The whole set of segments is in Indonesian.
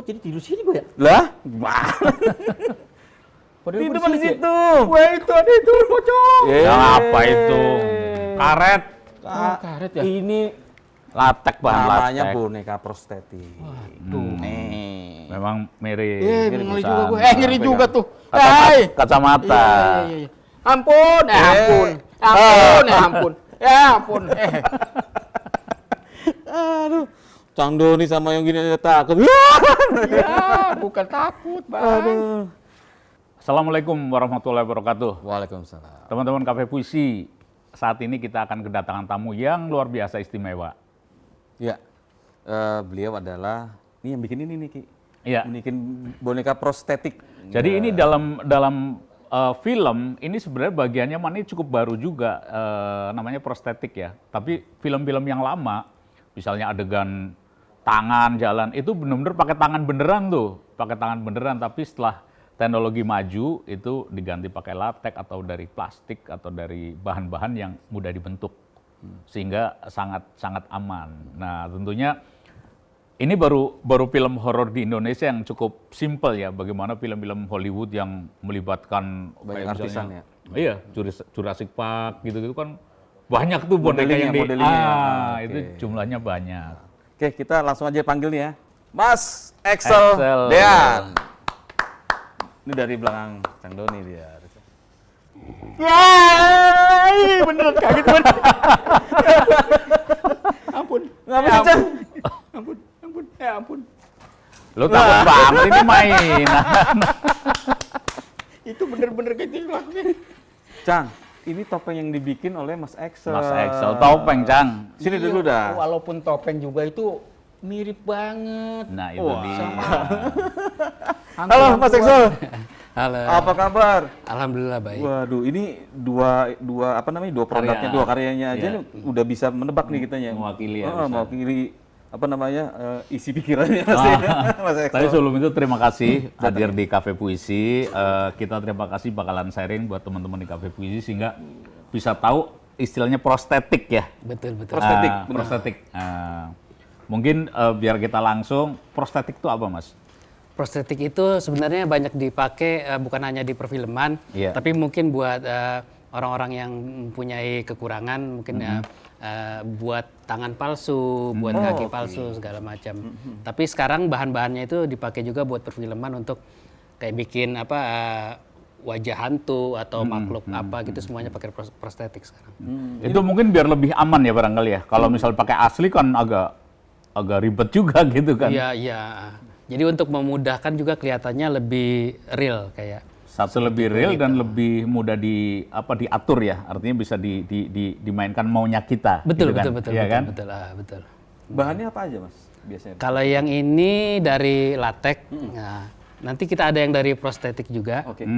Kok jadi tidur sini gue ya? Lah? Padahal Tidur gua di sini ya. situ. Wah itu ada itu pocong. Ya apa itu? Karet. Karet ya? Ini Latek bahan namanya latek. boneka prostetik. Nih. Memang mirip. Ngeri juga gue. Sama. Ngeri juga tuh. Kacamata. Iya. Ampun, ampun. Ampun. Ampun. Aduh. Cang Doni sama yang gini aja takut. Ya, bukan takut, Bang. Aduh. Assalamualaikum warahmatullahi wabarakatuh. Waalaikumsalam. Teman-teman Cafe Puisi, saat ini kita akan kedatangan tamu yang luar biasa istimewa. Ya, beliau adalah ini yang bikin ini nih Ki. Iya. Bikin boneka prostetik. Jadi ini dalam film ini sebenarnya bagiannya ini cukup baru juga, namanya prostetik ya. Tapi film-film yang lama, misalnya adegan tangan jalan itu benar-benar pakai tangan beneran tuh, pakai tangan beneran. Tapi setelah teknologi maju itu diganti pakai latek atau dari plastik atau dari bahan-bahan yang mudah dibentuk sehingga sangat aman. Nah tentunya ini baru film horor di Indonesia yang cukup simple ya. Bagaimana film-film Hollywood yang melibatkan Banyak kayak artisan misalnya, ya? Iya, Jurassic Park gitu-gitu kan banyak tuh boneka Modelingnya, yang modelingnya. itu Oke. jumlahnya banyak. Oke, kita langsung aja panggil nih ya. Mas Excel Excel. Dean. Ini dari belakang Cang Doni dia. Wah, beneran kaget bener. Ampun. Nggak bisa, Cang. Ampun. Ampun. Lo takut banget ini mainan. Itu bener-bener kayak gitu lakunya. Cang, ini topeng yang dibikin oleh Mas Excel. Mas Excel, topeng Cang. Sini dulu dah. Walaupun topeng juga itu mirip banget. Nah itu dia. Halo Mas Excel. Halo. Apa kabar? Alhamdulillah baik. Waduh, ini dua produknya, Karya. dua karyanya aja Iya. nih udah bisa menebak nih kitanya. Mewakili ya, bisa. Mewakili isi pikirannya sih. Mas Excel. Tapi sebelum itu terima kasih hadir di Cafe Puisi. Kita terima kasih bakalan sharing buat teman-teman di Cafe Puisi sehingga bisa tahu istilahnya prostetik ya. Betul. Prostetik, benar. Prostetik. Mungkin biar kita langsung, prostetik itu apa Mas? Prostetik itu sebenarnya banyak dipakai bukan hanya di perfilman, Iya. tapi mungkin buat orang-orang yang mempunyai kekurangan, mungkin buat tangan palsu, buat kaki palsu segala macam. Tapi sekarang bahan-bahannya itu dipakai juga buat perfilman untuk kayak bikin wajah hantu atau makhluk apa gitu semuanya pakai prostetik sekarang. Itu mungkin biar lebih aman ya barangkali ya. Kalau misal pakai asli kan agak ribet juga gitu kan. Iya. Jadi untuk memudahkan juga kelihatannya lebih real kayak. Satu lebih real dan lebih mudah diatur ya. Artinya bisa dimainkan maunya kita. Betul, gitu kan? betul. Iya kan? Betul. Bahannya apa aja Mas biasanya? Kalau yang ini dari latek, nah, nanti kita ada yang dari prostetik juga. Oke.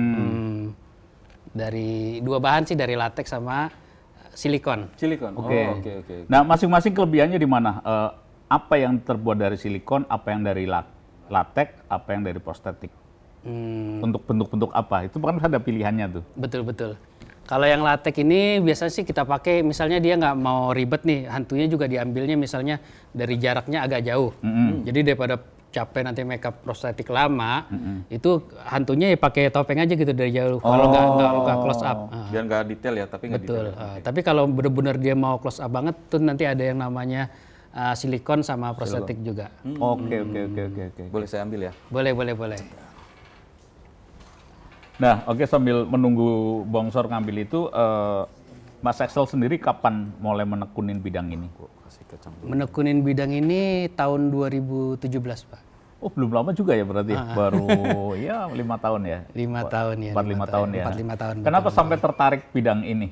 Dari dua bahan sih, dari latek sama silikon. Silikon. Oke. Oh, oke. Nah, masing-masing kelebihannya di mana? Apa yang terbuat dari silikon, apa yang dari latek, apa yang dari prostetik? Untuk bentuk-bentuk apa? Itu kan ada pilihannya tuh. Betul. Kalau yang latek ini biasanya sih kita pakai, misalnya dia nggak mau ribet nih, hantunya juga diambilnya misalnya dari jaraknya agak jauh. Jadi daripada capek nanti makeup prostetik lama, itu hantunya ya pakai topeng aja gitu dari jauh. Kalau nggak close up. Biar nggak detail ya, tapi nggak Betul. detail. Tapi kalau benar-benar dia mau close up banget, tuh nanti ada yang namanya silikon sama prostetik juga. Oke. Boleh saya ambil ya? Boleh. Nah, oke, sambil menunggu Bongsor ngambil itu, Mas Excel sendiri kapan mulai menekunin bidang ini? Menekunin bidang ini tahun 2017, Pak. Oh, belum lama juga ya berarti? Baru ya 5 tahun ya? 5 tahun ya. 4-5 tahun ya? 4-5 tahun. Kenapa sampai tertarik bidang ini?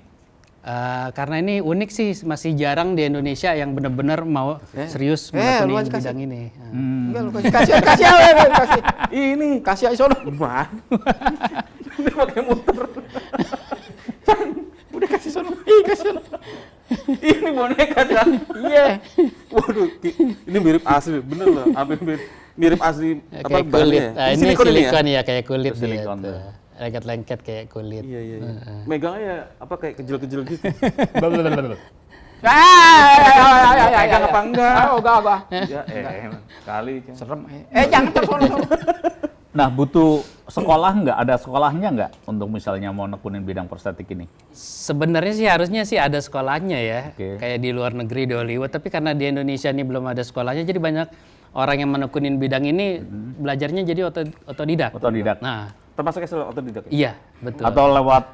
Karena ini unik sih, masih jarang di Indonesia yang benar-benar mau serius menekunin bidang ini. Enggak, lu kasih. Ini Kasih aja sono. Wah. Udah pakai muter. Udah kasih sono. Kasih sono. Ini boneka Cang. Iya. Waduh, ini mirip asli, bener loh. Hampir mirip asli Kayak bahannya kulit. ya? Nah, ini Silikon silikon ya, kayak kulit Silikon gitu. tuh. Lengket-lengket kayak kulit. Iya. Megangnya kayak kejel-kejel gitu. Pegang apa enggak? Enggak. Ya, kali. Serem. Jangan tersono. Nah, butuh sekolah nggak? Ada sekolahnya nggak untuk misalnya mau nekunin bidang prostetik ini? Sebenarnya sih harusnya sih ada sekolahnya ya, Oke. kayak di luar negeri di Hollywood. Tapi karena di Indonesia ini belum ada sekolahnya, jadi banyak orang yang menekunin bidang ini belajarnya jadi otodidak. Otodidak. Nah, Termasuk Excel otodidak ya? iya betul. Atau lewat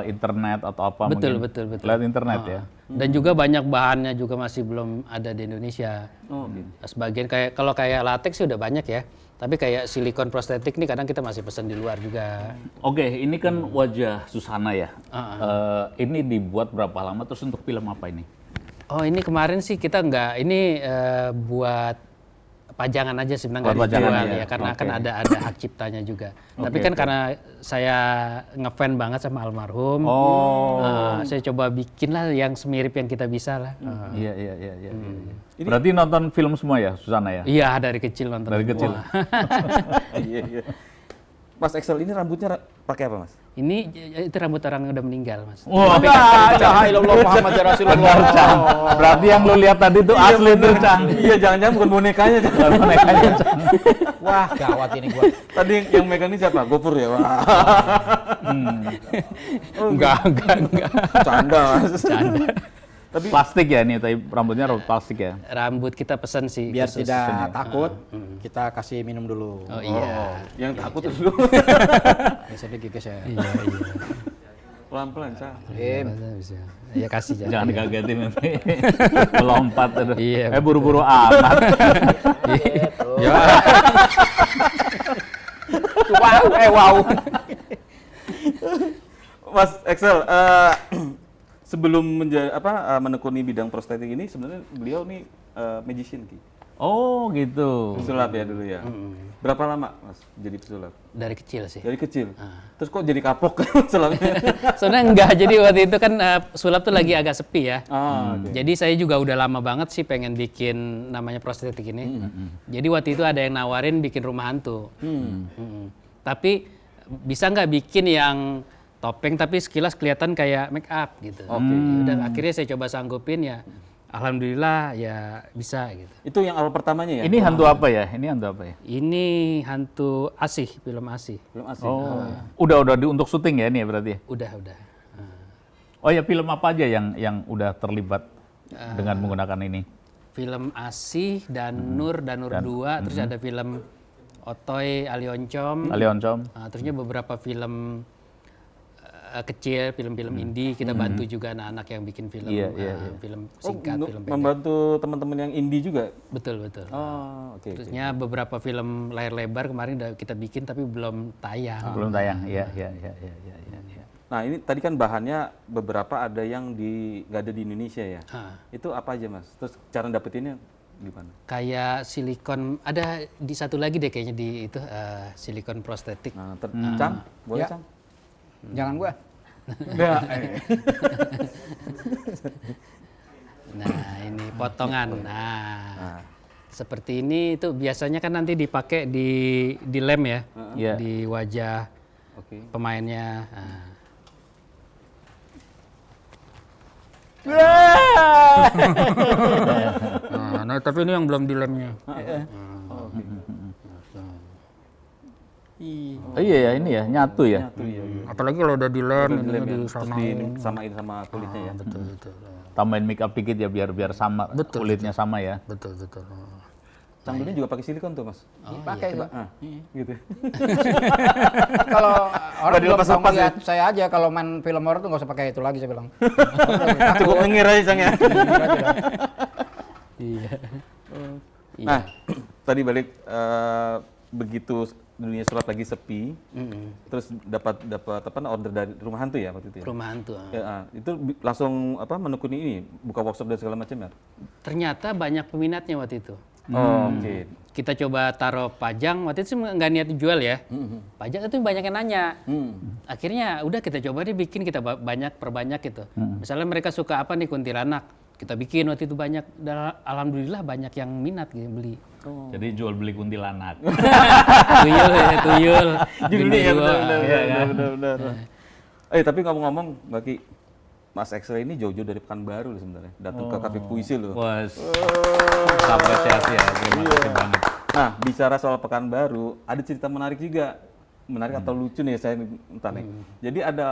internet atau apa Betul, mungkin? betul. Lewat internet ya? Dan juga banyak bahannya juga masih belum ada di Indonesia. Oh, gitu. Sebagian kalau kayak latex sih udah banyak ya. Tapi kayak silikon prostetik nih kadang kita masih pesan di luar juga. Oke, ini kan wajah Susana ya. Ini dibuat berapa lama, terus untuk film apa ini? Oh ini kemarin sih kita ini buat pajangan aja sih, sebenarnya nggak Buat pajangan dijual aja. ya, karena Oke. kan ada hak ciptanya juga. Tapi kan karena saya ngefan banget sama almarhum, saya coba bikin lah yang semirip yang kita bisa lah. Iya. Berarti nonton film semua ya, Susana ya? Iya dari kecil nonton. Dari kecil. semua. Iya. Mas Excel ini rambutnya pakai apa, Mas? Ini itu rambut orang yang udah meninggal mas. Wah, La ilallah Muhammad Rasulullah. benar, Cang. Berarti yang lu lihat tadi itu asli tuh, Cang. Iya, jangan-jangan bukan bonekanya. Bukan bonekanya, Cang. Wah, gawat ini gua. Tadi yang megang ini siapa? Gopur ya? Wah. Enggak. Canda, Mas. Tapi Plastik ya ini, tapi rambutnya rambut plastik ya? Rambut kita pesen sih. Biar khusus. tidak takut, kita kasih minum dulu. Oh iya. yang takut dulu. Biasanya gigis ya. Iya. Pelan-pelan, Cang. Bisa. Ya kasih jangan. Jangan dikagetin nanti. Melompat aduh. Iya, Buru-buru amat. Ya. Wow. Mas Excel, sebelum menekuni bidang prostetik ini sebenarnya beliau nih magician Ki. Oh gitu. Pesulap ya dulu ya. Berapa lama Mas jadi pesulap? Dari kecil sih. Dari kecil. Terus kok jadi kapok sulapnya? Sebenarnya enggak, jadi waktu itu kan sulap tuh lagi agak sepi ya. Oke. Jadi saya juga udah lama banget sih pengen bikin namanya prostetik ini. Jadi waktu itu ada yang nawarin bikin rumah hantu. Tapi bisa nggak bikin yang topeng tapi sekilas kelihatan kayak make up gitu. Udah akhirnya saya coba sanggupin ya. Alhamdulillah ya bisa gitu. Itu yang awal pertamanya ya? Ini hantu apa ya? Ini hantu apa ya? Ini hantu Asih, film Asih. Belum asli. Oh, udah untuk syuting ya ini ya berarti? Udah. Oh ya, film apa aja yang udah terlibat dengan menggunakan ini? Film Asih, Danur 2, terus ada film Otoy, Alioncom. Alioncom. Terusnya beberapa film kecil, film-film indie, kita bantu juga anak-anak yang bikin film, Iya. film singkat, film pendek. Membantu teman-teman yang indie juga? Betul. Oh, oke. Terusnya beberapa film layar lebar kemarin udah kita bikin tapi belum tayang. Belum tayang. Iya. Nah ini tadi kan bahannya beberapa ada yang nggak ada di Indonesia ya. Itu apa aja Mas? Terus cara dapetinnya gimana? Kayak silikon, ada di satu lagi deh kayaknya di itu silikon prostetik. Nah, Cang, boleh Ya. Cang? Jangan gua. Nah ini potongan. Nah seperti ini itu biasanya kan nanti dipakai di lem ya, Iya. di wajah Oke. pemainnya. Nah, tapi ini yang belum di lemnya. Oh iya ya, ini ya, nyatu ya. Apalagi kalau udah di lem, Di ini lem ya, di terus sana. disamain sama kulitnya ya. Betul. Tambahin make up dikit ya biar sama, kulitnya sama ya. Betul. Cang dulu juga pakai silikon tuh Mas. Pakai, Pak. Gitu. Kalau orang belum tahu dilepas-lepas ngeliat saya aja kalau main film horor tuh nggak usah pakai itu lagi saya bilang. Cukup ngengir aja Cang ya. Iya. Nah, tadi balik begitu dunia sulap lagi sepi, terus dapat order dari rumah hantu ya waktu itu ya. Rumah hantu. Ya, itu langsung menekuni ini, buka workshop dan segala macam ya. Ternyata banyak peminatnya waktu itu. Oke. Kita coba taruh pajang, waktu itu sih nggak niat dijual ya. Pajang itu banyak yang nanya. Akhirnya udah kita coba deh bikin, kita perbanyak gitu. Misalnya mereka suka apa nih kuntilanak, kita bikin waktu itu banyak. Dan alhamdulillah banyak yang minat gitu beli. Jadi jual beli kuntilanak. tuyul. Judulnya ya Bintang dua. benar. Tapi ngomong-ngomong, Mbak Ki, Mas Excel ini jauh-jauh dari Pekanbaru loh sebenarnya. Datang ke kafe puisi loh. Wah, apresiasi ya, terima kasih banget. Nah, bicara soal Pekanbaru, ada cerita menarik juga. Menarik atau lucu nih saya entah nih. Jadi ada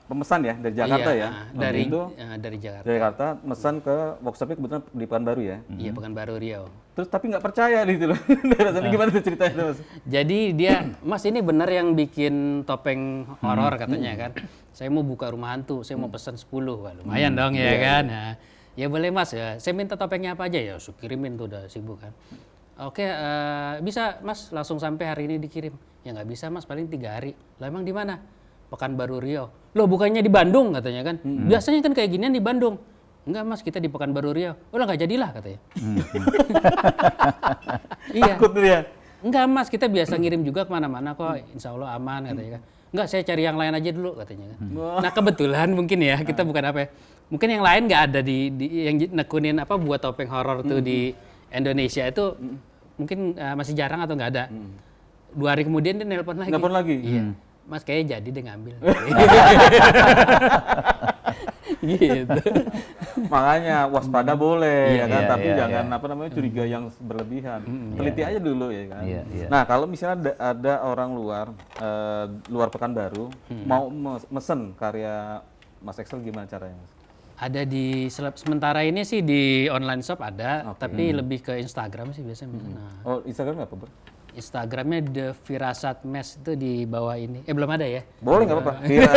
pemesan ya dari Jakarta Iya, ya. dari Waktu itu dari Jakarta. dari Jakarta mesan ke workshopnya kebetulan di Pekanbaru ya. Iya, Pekanbaru Riau. Terus tapi nggak percaya gitu loh. Rasanya gimana tuh ceritanya tuh, Mas? Jadi dia, Mas ini benar yang bikin topeng horor katanya kan. Saya mau buka rumah hantu, saya mau pesan 10. Wah, lumayan dong ya kan. Nah, ya boleh Mas ya. Saya minta topengnya apa aja ya. Kirimin tuh udah sibuk kan. Oke, bisa Mas langsung sampai hari ini dikirim. Ya nggak bisa Mas, paling 3 hari. Lah emang di mana? Pekanbaru Riau. Loh bukannya di Bandung katanya kan. Biasanya kan kayak ginian di Bandung. Enggak Mas, kita di Pekanbaru Riau. Oh lah nggak jadilah katanya. Iya. Takut tuh ya. Enggak Mas, kita biasa ngirim juga kemana-mana kok. Insya Allah aman katanya kan. Enggak, saya cari yang lain aja dulu katanya kan. Nah kebetulan mungkin ya, kita bukan apa ya. Mungkin yang lain nggak ada yang nekunin apa buat topeng horor tuh di Indonesia itu mungkin masih jarang atau nggak ada. 2 hari kemudian dia nelpon lagi. Nelpon lagi? Iya. Mas kayaknya jadi dia ngambil. Gitu. Makanya waspada boleh ya kan, iya, tapi iya, jangan apa namanya curiga yang berlebihan. Teliti aja dulu ya kan. Iya, iya. Nah, kalau misalnya ada orang luar Pekanbaru mau mesen karya Mas Excel gimana caranya, Mas? Ada di sementara ini sih di online shop ada, tapi lebih ke Instagram sih biasanya. Nah, Oh, Instagram apa, Bro? Instagramnya The Firasat Mes itu di bawah ini. Belum ada ya? Boleh nggak apa-apa. Ya,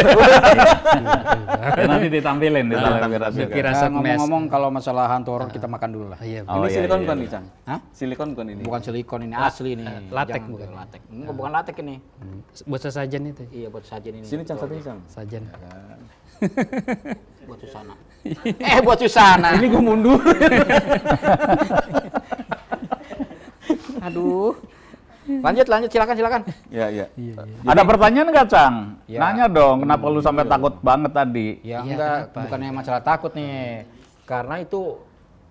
nanti ditampilin di The Firasat Mes. Ngomong-ngomong kalau masalah hantu horor kita makan dulu lah. Iya. Ini silikon bukan nih, Cang? Hah? Silikon bukan ini? Bukan silikon ini asli nih. latek Jangan bukan? latek. Enggak, bukan latek ini. Buat sesajen itu. Iya buat sajen ini. Sini, Cang, satunya, Cang. Sajen. Buat Susana. Buat Susana. Ini gue mundur. Aduh. Lanjut silakan. Ya. Ada pertanyaan nggak, Cang? Ya. Nanya dong, kenapa lu sampai takut banget tadi? Ya Iya, enggak, kenapa? bukannya masalah takut nih. Karena itu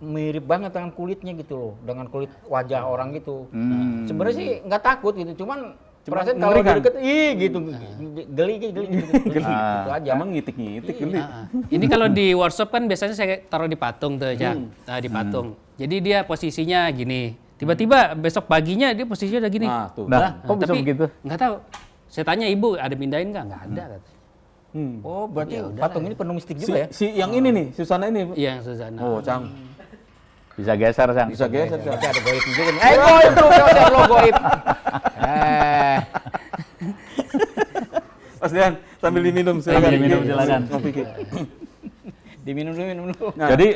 mirip banget dengan kulitnya gitu loh, dengan kulit wajah orang gitu. Sebenarnya sih nggak takut gitu, cuman perasaan kalau mengerikan. deket, gitu, geli gitu. Gitu aja. Emang ngitik-ngitik geli. Ini kalau di workshop kan biasanya saya taruh di patung tuh, Cang. Nah, di patung. Jadi dia posisinya gini. Tiba-tiba besok paginya dia posisinya udah gini. Nah, tuh. Nah, kok bisa tapi begitu? Nggak tahu. Saya tanya ibu, ada pindahin nggak? Nggak ada. Katanya. Oh, berarti Ya udah patung ini penuh mistik juga ya? Si yang ini nih, Susana ini. Iya, yang Susana. Oh, Cang. Bisa geser, Cang. Bisa geser, Cang. Berarti ada goib juga nih. Goib tuh, kalau lo goib. Mas Dian, sambil diminum silakan. Sambil diminum, silakan. Ngopi, Ki. Diminum dulu. Nah. Jadi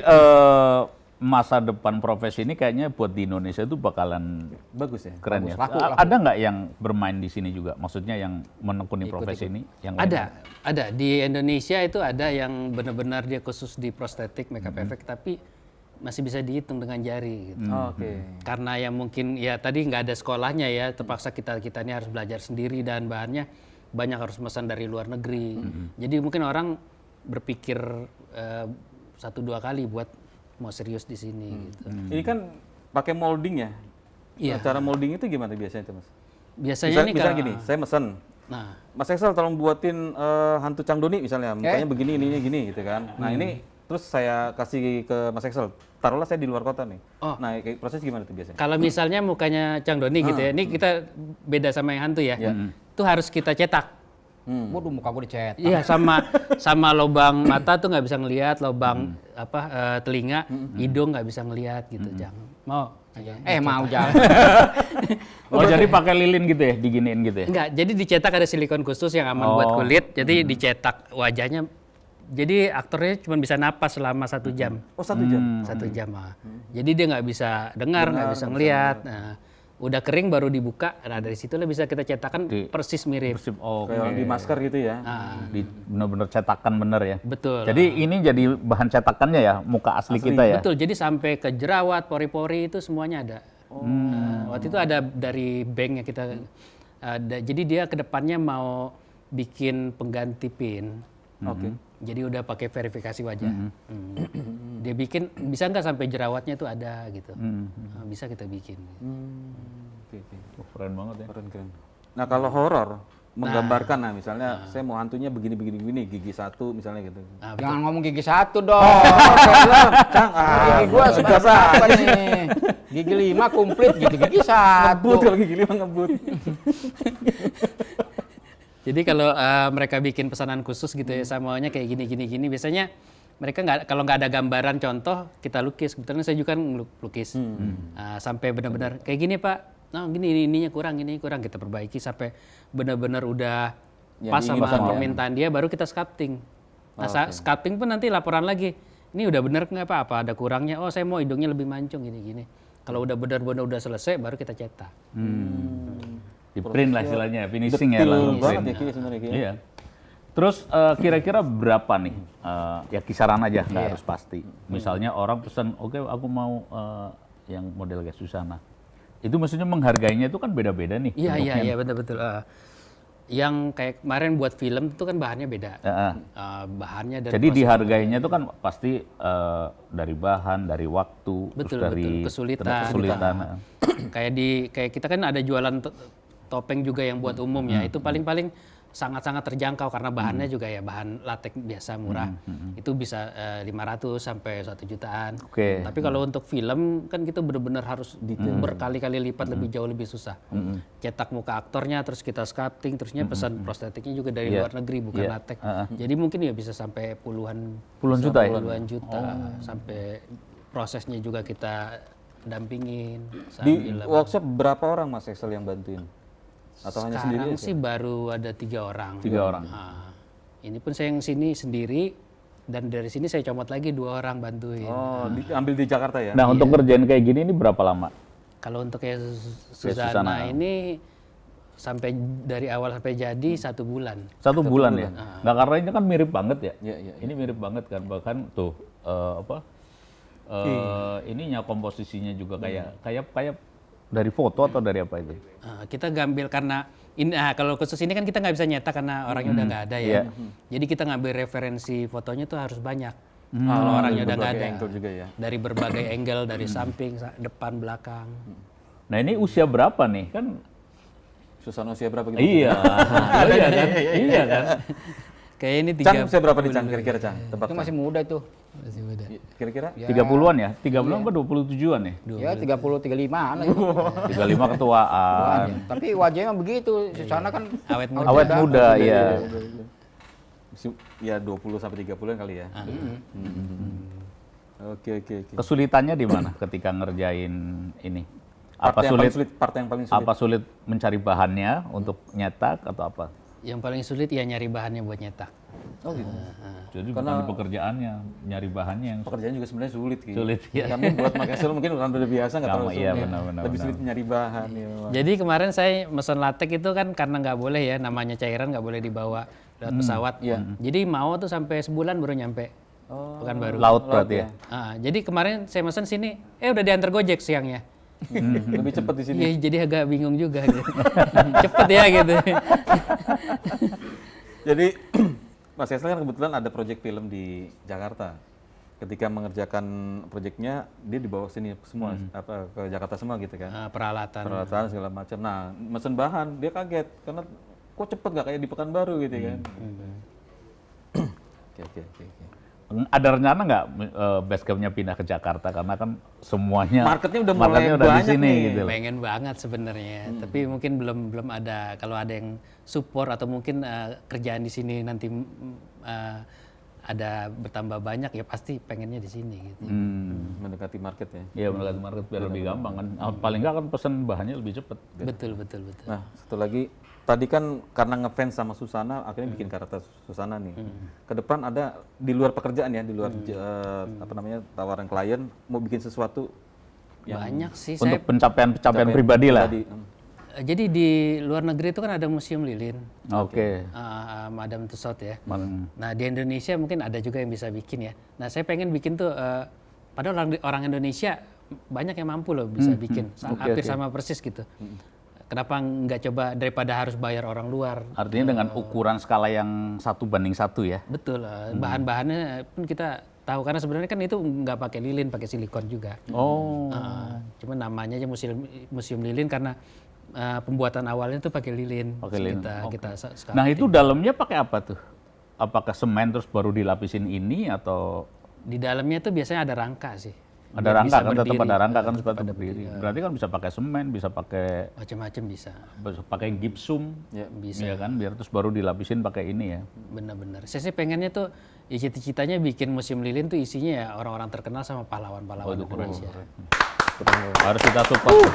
masa depan profesi ini kayaknya buat di Indonesia itu bakalan Bagus ya. keren ya. laku. Ada nggak yang bermain di sini juga? Maksudnya yang menekuni profesi ini? Yang Ada. Di Indonesia itu ada yang benar-benar dia khusus di prostetik, makeup effect, tapi masih bisa dihitung dengan jari gitu. Oke. Karena yang mungkin ya tadi nggak ada sekolahnya ya, terpaksa kita ini harus belajar sendiri dan bahannya banyak harus pesan dari luar negeri. Jadi mungkin orang berpikir 1-2 kali buat mau serius di sini gitu. Ini kan pakai molding ya. Iya. Nah, cara molding itu gimana tuh biasanya tuh, Mas? Biasanya ini Misalnya kalau gini, saya mesen. nah, Mas Excel tolong buatin hantu Cang Doni misalnya, mukanya begini, ininya gini gitu kan. Nah, ini terus saya kasih ke Mas Excel. Taruhlah saya di luar kota nih. Oh. Nah, kayak proses gimana tuh biasanya? kalau misalnya mukanya Cang Doni gitu ya, ini kita beda sama yang hantu ya. Itu harus kita cetak. Waduh, muka gue dicetak. Iya, sama lubang mata tuh nggak bisa ngelihat, lubang telinga, hidung nggak bisa ngelihat gitu, jangan. Mau? Mau jangan. Oh, jadi pakai lilin gitu ya, diginiin gitu ya? Enggak, jadi dicetak ada silikon khusus yang aman buat kulit, jadi dicetak wajahnya. Jadi aktornya cuma bisa napas selama 1 jam. Oh, 1 jam. 1 jam. Jadi dia nggak bisa dengar, nggak bisa ngelihat. Nah, udah kering baru dibuka. Nah, dari situlah bisa kita cetakkan persis mirip. Oh, Kayak di masker gitu ya. bener-bener cetakan bener ya? Betul. Jadi ini jadi bahan cetakannya ya, muka asli kita ya? Betul. Jadi sampai ke jerawat, pori-pori itu semuanya ada. Waktu itu ada dari bank yang kita ada. Jadi dia kedepannya mau bikin pengganti PIN. Oke. Jadi udah pakai verifikasi wajah. Dia bikin bisa nggak sampai jerawatnya itu ada gitu. Nah, bisa kita bikin. Oke. Oh, keren banget ya. Keren. Nah, kalau horor menggambarkan, nah misalnya saya mau hantunya begini, gigi 1 misalnya gitu. Nah, Jangan ngomong gigi 1 dong. Cang, Gigi gua apa nih? Gigi 5 komplit gitu, gigi 1. ngebut kalau gigi 5 ngebut. Jadi kalau mereka bikin pesanan khusus gitu ya, saya maunya kayak gini, biasanya mereka kalau nggak ada gambaran contoh, kita lukis. Kebetulan saya juga kan lukis. Sampai benar-benar kayak gini Pak, nah gini ininya kurang, kita perbaiki sampai benar-benar udah pas sama permintaan dia, baru kita sculpting. Nah sculpting pun nanti laporan lagi, ini udah bener nggak apa ada kurangnya, oh saya mau hidungnya lebih mancung gini. Kalau udah benar-benar udah selesai, baru kita cetak. Di print lah istilahnya, finishing ya. Betul banget print. ya Ki sebenarnya Ki. Iya. Terus kira-kira berapa nih? Ya kisaran aja, nggak harus pasti. Misalnya orang pesan, oke aku mau yang model kayak Susana. Itu maksudnya menghargainya itu kan beda-beda nih. Iya betul. Yang kayak kemarin buat film itu kan bahannya beda. Bahannya dan jadi dihargainya itu kan pasti dari bahan, dari waktu, betul, terus dari kesulitan. Kayak kita kan ada jualan topeng juga yang buat umum ya. Itu paling sangat-sangat terjangkau karena bahannya juga ya bahan latex biasa murah. Itu bisa 500 sampai 1 jutaan. Tapi kalau untuk film kan kita benar-benar harus berkali-kali lipat jauh lebih susah. Cetak muka aktornya, terus kita sculpting, terusnya pesan prostetiknya juga dari luar negeri bukan latex. Jadi mungkin ya bisa sampai puluhan juta ya? Puluhan juta sampai prosesnya juga kita dampingin. Di workshop berapa orang Mas Excel yang bantuin? Atau hanya sendiri? Sekarang sih baru ada 3 orang. 3 orang. Ini pun saya yang sini sendiri dan dari sini saya comot lagi 2 orang bantuin. Oh, ambil di Jakarta ya? Nah untuk ngerjain kayak gini ini berapa lama? Kalau untuk kayak Susana ini sampai dari awal sampai jadi 1 bulan. 1 bulan ya? Nggak, karena ini kan mirip banget ya? Iya. Ini mirip banget kan, bahkan tuh ininya komposisinya juga kayak dari foto atau dari apa itu? Kita ngambil karena ini kalau khusus ini kan kita nggak bisa nyetak karena orangnya udah nggak ada ya. Jadi kita ngambil referensi fotonya tuh harus banyak. Kalau orangnya udah nggak ada. Juga ya. Dari berbagai angle, dari samping, depan, belakang. Nah ini usia berapa nih? Kan Susana usia berapa gitu? iya kan? Kayak ini Cang usia berapa nih Cang kira-kira Cang? Tebak Itu masih muda itu. Masih muda. kira-kira? 30-an ya? 30-an apa 27-an ya? Ya 30 35-an lah itu. 35 ketuaan. Tapi wajahnya mah begitu. Susana kan Awet muda. Awet muda ya. Ya 20 sampai 30-an kali ya. Oke. Kesulitannya di mana ketika ngerjain ini? Part yang paling sulit. Apa sulit mencari bahannya untuk nyetak atau apa? Yang paling sulit ya nyari bahannya buat nyetak. Oh gitu. Jadi bukan di pekerjaannya, nyari bahannya yang Pekerjaan juga sebenarnya sulit gitu. sulit ya. Kamu buat pakai sel mungkin orang udah biasa nggak terlalu Iya, sulit. benar. Lebih sulit nyari bahan ya. memang. Jadi kemarin saya mesen latex itu kan karena nggak boleh ya, namanya cairan nggak boleh dibawa lewat pesawat. Jadi mau tuh sampai sebulan baru nyampe. Pekanbaru. Laut berarti ya. Jadi kemarin saya mesen sini, udah diantar Gojek siangnya. Lebih cepat di sini. Iya, jadi agak bingung juga gitu. Cepet ya gitu. Jadi Mas Yesel kan kebetulan ada proyek film di Jakarta. Ketika mengerjakan proyeknya dia dibawa sini semua ke Jakarta semua gitu kan. Peralatan segala macam. Nah, mesen bahan dia kaget karena kok cepet gak kayak di Pekanbaru gitu kan. Oke. Ada rencana nggak base campnya pindah ke Jakarta karena kan semuanya Marketnya udah mulai di banyak sini nih. gitu. pengen banget sebenarnya, tapi mungkin belum ada. Kalau ada yang support atau mungkin kerjaan di sini nanti ada bertambah banyak ya pasti pengennya di sini gitu. Mendekati market ya. Iya, mendekati market biar lebih gampang kan. Paling nggak kan pesan bahannya lebih cepat. Betul. Nah, satu lagi tadi kan karena ngefans sama Susana akhirnya bikin karakter Susana nih. Ke depan ada di luar pekerjaan ya, di luar tawaran klien mau bikin sesuatu yang Banyak sih Untuk saya. pencapaian pribadi lah. Jadi di luar negeri itu kan ada museum lilin, Oke. Madame Tussauds ya. Nah di Indonesia mungkin ada juga yang bisa bikin ya. Nah saya pengen bikin tuh, padahal orang Indonesia banyak yang mampu loh bisa bikin, hampir sama persis gitu. Kenapa nggak coba daripada harus bayar orang luar? Artinya dengan ukuran skala yang 1:1 ya. Betul, bahan-bahannya pun kita tahu karena sebenarnya kan itu nggak pakai lilin, pakai silikon juga. Oh. Cuma namanya aja museum lilin karena pembuatan awalnya tuh pakai lilin. Pakai lilin, Kita sculpting. Nah itu dalamnya pakai apa tuh? Apakah semen terus baru dilapisin ini atau Di dalamnya tuh biasanya ada rangka sih. ada Biar rangka bisa kan? Tetap berdiri. ada rangka kan sepatu berdiri. Berarti kan bisa pakai semen, bisa pakai Macam-macam bisa. gipsum, Bisa. ya kan? Biar terus baru dilapisin pakai ini ya. Benar-benar. Saya sih pengennya tuh ya cita-citanya bikin museum lilin tuh isinya ya orang-orang terkenal sama pahlawan-pahlawan Indonesia. Harus kita support.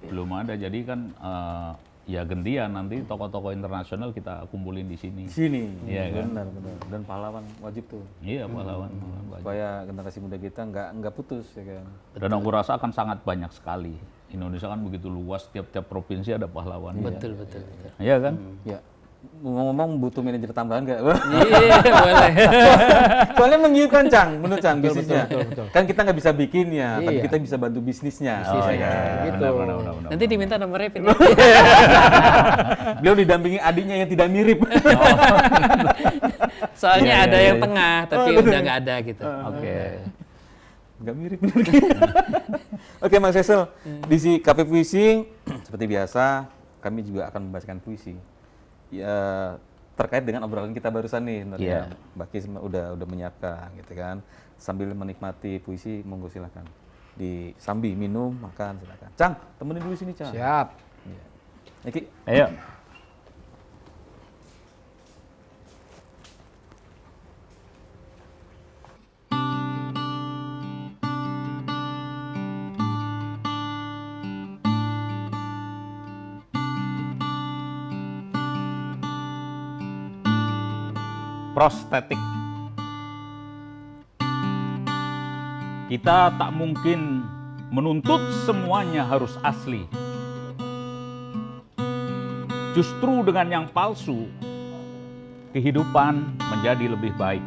Belum ada, jadi kan ya gantian nanti tokoh-tokoh internasional kita kumpulin di sini. Sini. Iya kan? Benar. Dan pahlawan wajib tuh. Iya pahlawan. Banyak. Supaya generasi muda kita nggak putus ya kan. Dan aku rasa akan sangat banyak sekali. Indonesia kan begitu luas, tiap-tiap provinsi ada pahlawan. Betul. Iya kan? Ya. Ngomong butuh manajer tambahan nggak? Iya, boleh. Soalnya menggiurkan Cang, menurut Cang bisnisnya. Kan kita nggak bisa bikinnya, tapi Iya. kita bisa bantu bisnisnya. Oh ya. iya, gitu. benar. Nanti diminta nomornya Pin. Beliau didampingi adiknya yang tidak mirip. Soalnya ada yang tengah tapi udah nggak ada gitu. Oke. Nggak mirip bener. Oke Mas Cecil, di si Cafe Puisi seperti biasa kami juga akan membacakan puisi. Ya terkait dengan obrolan kita barusan nih, Iya. Mbak Kis udah menyiapkan gitu kan. Sambil menikmati puisi, monggo silakan. Sambil minum, makan silakan. Cang, temenin dulu sini Cang. Siap. Iki, Ayo. Prostetik. Kita tak mungkin menuntut semuanya harus asli. Justru dengan yang palsu, kehidupan menjadi lebih baik.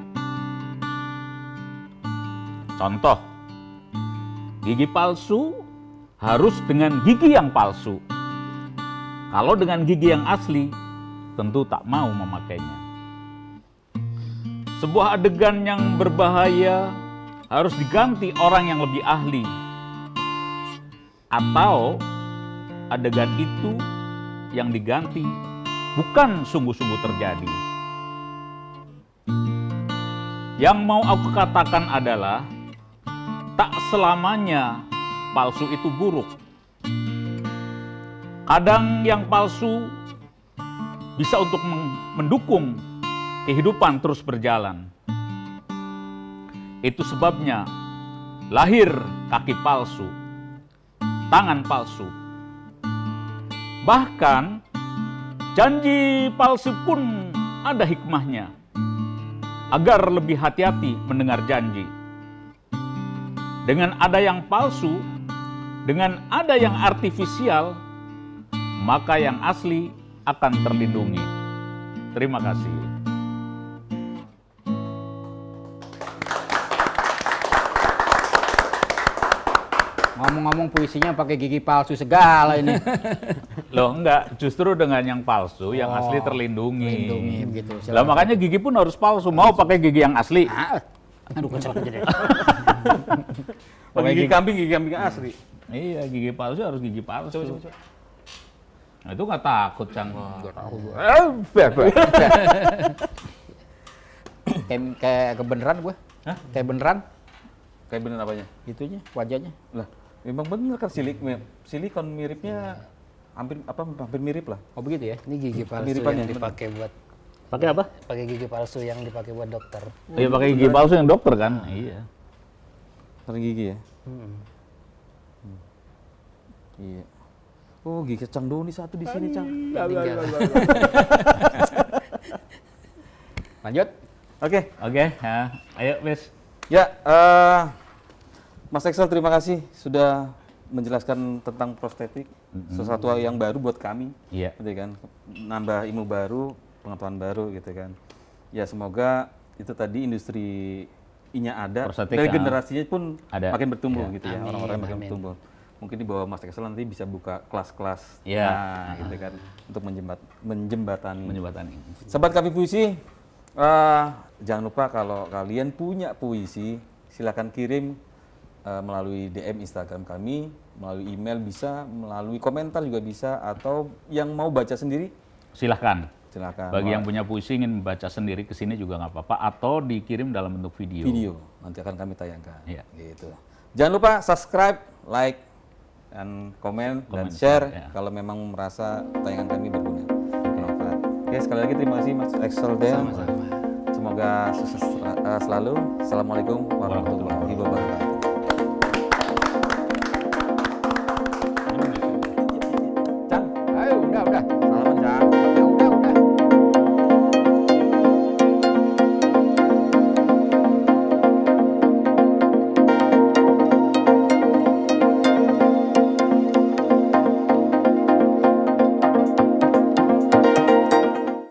Contoh, gigi palsu harus dengan gigi yang palsu. Kalau dengan gigi yang asli, tentu tak mau memakainya. Sebuah adegan yang berbahaya harus diganti orang yang lebih ahli. Atau adegan itu yang diganti bukan sungguh-sungguh terjadi. Yang mau aku katakan adalah tak selamanya palsu itu buruk. Kadang yang palsu bisa untuk mendukung kehidupan terus berjalan. Itu sebabnya lahir kaki palsu, tangan palsu. Bahkan janji palsu pun ada hikmahnya agar lebih hati-hati mendengar janji. Dengan ada yang palsu, dengan ada yang artifisial, maka yang asli akan terlindungi. Terima kasih. Ngomong-ngomong puisinya pakai gigi palsu segala ini. Loh enggak, justru dengan yang palsu, yang asli terlindungi. Lindungi gitu. Lah makanya gigi pun harus palsu, mau pakai gigi yang asli. Aduh kecil aja deh. gigi kambing asli. Iya, gigi palsu harus gigi palsu. Nah, itu nggak takut, Cang. Kayak kebeneran gue. Hah? Kayak beneran Kayak bener apanya? itunya, wajahnya. Lah, memang bener kan silikon miripnya hampir mirip lah. Oh begitu ya? Ini gigi palsu Kemiripannya, yang dipakai buat Pakai apa? pakai gigi palsu yang dipakai buat dokter. Iya, pakai gigi palsu yang dokter kan? Iya. Tarik gigi ya? Iya. Oh, gigi Cang Doni satu di sini, Cang. Lanjut. Oke. Oke, ya. Ayo, wes. Ya, Mas Excel terima kasih sudah menjelaskan tentang prostetik, sesuatu yang baru buat kami, Iya. gitu kan, nambah ilmu baru, pengetahuan baru, gitu kan. Ya semoga itu tadi industri-nya ada, Prostetik, dari generasinya pun ada. makin bertumbuh, Ya. gitu ya, Amin, orang-orang makin amin. bertumbuh. Mungkin di bawah Mas Excel nanti bisa buka kelas-kelas, Iya. nah, gitu kan, untuk menjembatani. Menjembatani. Sobat Cafe Puisi, jangan lupa kalau kalian punya puisi, silakan kirim melalui DM Instagram kami, melalui email bisa, melalui komentar juga bisa, atau yang mau baca sendiri Silahkan. silakan. Bagi yang punya puisi ingin membaca sendiri ke sini juga nggak apa-apa, atau dikirim dalam bentuk video. Video nanti akan kami tayangkan. Iya. Gitu. Jangan lupa subscribe, like, dan komen dan share ya. kalau memang merasa tayangan kami berguna. Bermanfaat. Oke, sekali lagi terima kasih Mas Exeldel. Sama-sama. Semoga sukses selalu. Assalamualaikum warahmatullahi wabarakatuh. Ayo, udah.